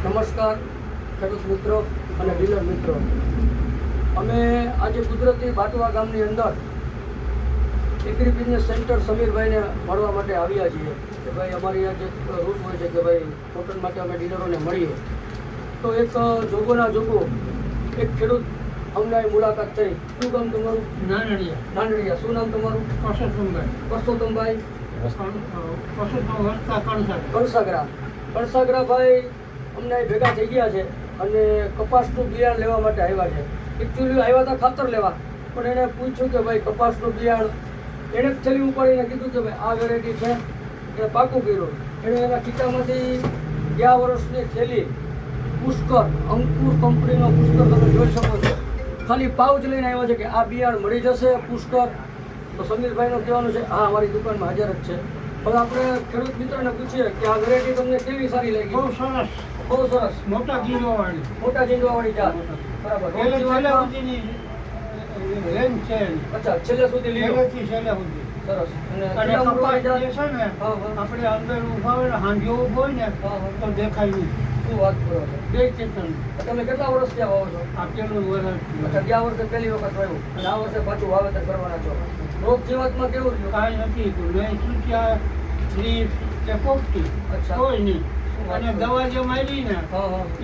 નમસ્કાર ખેડૂત મિત્રો અને ડીલર મિત્રો, અમે આજે કુદરતી બાટવા ગામની અંદર એગ્રી બિઝનેસ સેન્ટર સમીરભાઈને મળવા માટે આવ્યા છીએ કે ભાઈ અમારી આ જે રૂટ હોય છે કે ભાઈ કોટન માટે અમે ડીલરોને મળીએ. તો એક જોગોના જોગો એક ખેડૂત અમને મુલાકાત થઈ. શું કામ તમારું? નાનડિયા. શું નામ તમારું? પરસોત્તમભાઈ કણસાગરાભાઈ અમને ભેગા થઈ ગયા છે અને કપાસનું બિયાણ લેવા માટે આવ્યા છે. એકચ્યુઅલી આવ્યા હતા ખાતર લેવા, પણ એણે પૂછ્યું કે ભાઈ કપાસનું બિયાણ, એણે જ થેલી ઉપાડીને કીધું કે ભાઈ આ વેરાયટી છે, એને પાકું કર્યું. એણે એના ખીચામાંથી ગયા વર્ષની થેલી પુષ્કર અંકુર કંપનીનો પુષ્કર તમે જોઈ શકો છો, ખાલી પાઉચ લઈને આવ્યા છે કે આ બિયાણ મળી જશે પુષ્કર. તો સમીરભાઈનું કહેવાનું છે હા અમારી દુકાનમાં હાજર જ છે. પણ આપણે ખેડૂત મિત્રોને પૂછીએ કે આ વેરાયટી તમને કેવી સારી લાગી? બહુ સરસ. મોટા જીંડવાવાળી જાત. બરાબર. અચ્છા, છેલ્લે સુધી લીધો. સરસ. આપણે અંદર ઉભા હોય ને હાંજો ઉભો હોય ને તો દેખાય નહીં. શું વાત કરો છો? બે ચેતન. તમે કેટલા વર્ષ ત્યાં વાવો છો? આ પેલું વર્ષ. અચ્છા, ગયા વર્ષે પહેલી વખત વાવ્યું અને આ વર્ષે પાછું વાવેતર કરવાના છો. રોગ જીવાતમાં કેવું રહ્યું? કાંઈ નથી નહીં સૂચ્યા ફ્રી કે પોપટી કોઈ નહીં. અને દવા જે મારી ને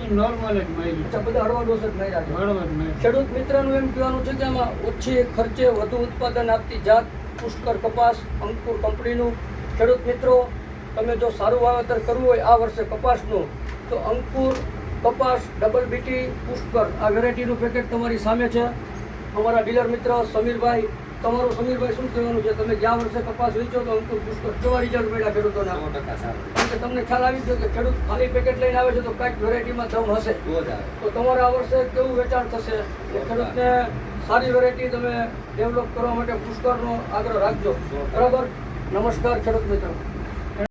એ નોર્મલ જ મારી. અચ્છા, બધા હળવા ડોઝ જ માર્યા છે. હળવદ મેં. ખેડૂત મિત્રનું એમ કહેવાનું છે કે આમાં ઓછી ખર્ચે વધુ ઉત્પાદન આપતી જાત પુષ્કર કપાસ અંકુર કંપનીનું. ખેડૂત મિત્રો, તમે જો સારું વાવેતર કરવું હોય આ વર્ષે કપાસનું, તો અંકુર કપાસ ડબલ બીટી પુષ્કર આ વેરાયટીનું પેકેટ તમારી સામે છે. અમારા ડીલર મિત્ર સમીરભાઈ, તમારું સમીરભાઈ શું કહેવાનું છે? તમે ગયા વર્ષે કપાસ વેચો તો અંકુર પુષ્કર કેવા રિઝલ્ટ મળ્યા ખેડૂતોને? કારણ કે તમને ખ્યાલ આવી ગયો કે ખેડૂત ખાલી પેકેટ લઈને આવે છે તો કાંઈક વેરાયટીમાં દમ હશે. તો તમારે આ વર્ષે કેવું વેચાણ થશે? ખેડૂતને સારી વેરાયટી તમે ડેવલપ કરવા માટે પુષ્કરનો આગ્રહ રાખજો. બરાબર. નમસ્કાર ખેડૂત મિત્રો.